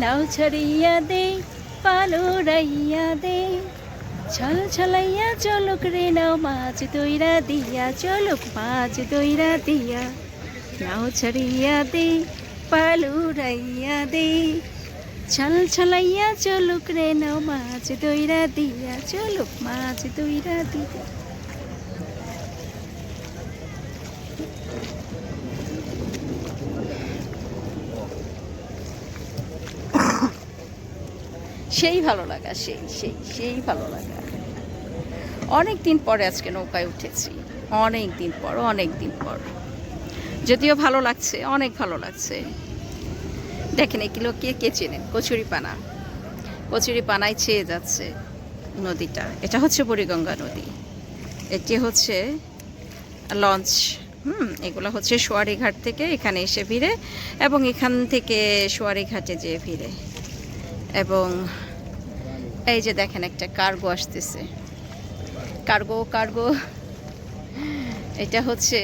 নাও ছাড়িয়া দে পালুরাইয়া দে ছল ছলাইয়া চলুক রে নাও মাছ দইরা দিয়া চলুক মাছ দইরা দিয়া নাও ছাড়িয়া দে পালুরাইয়া দে ছল ছলাইয়া চলুক রে নাও মাছ দইরা দিয়া চলুক মাছ দইরা দিয়া। সেই ভালো লাগা, সেই সেই সেই ভালো লাগা। অনেক দিন পরে আজকে নৌকায় উঠেছি, অনেক দিন পর। যদিও ভালো লাগছে, অনেক ভালো লাগছে। দেখেন এগুলো কে কে চেনেন? কচুরি পানায় ছেয়ে যাচ্ছে নদীটা। এটা হচ্ছে বুড়িগঙ্গা নদী, এটি হচ্ছে লঞ্চ। এগুলো হচ্ছে সোয়ারি ঘাট থেকে এখানে এসে ভিড়ে এবং এখান থেকে সোয়ারি ঘাটে যেয়ে ভিড়ে। এবং এই যে দেখেন একটা কার্গো আসতেছে, কার্গো এটা হচ্ছে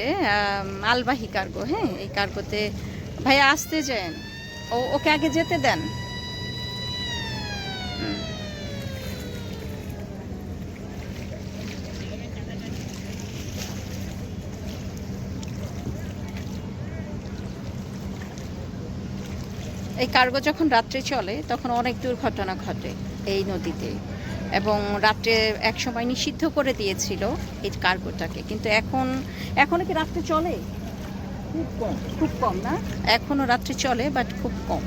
মালবাহী কার্গো। হ্যাঁ, এই কার্গোতে ভাইয়া আসতে যান, ওকে আগে যেতে দেন। এই কার্গো যখন রাত্রে চলে তখন অনেক দুর্ঘটনা ঘটে এই নদীতে, এবং রাত্রে এক সময় নিষিদ্ধ করে দিয়েছিল এই কার্গোটাকে, কিন্তু এখনো কি রাত্রে চলে? খুব কম না, এখনো রাত্রে চলে বাট খুব কম।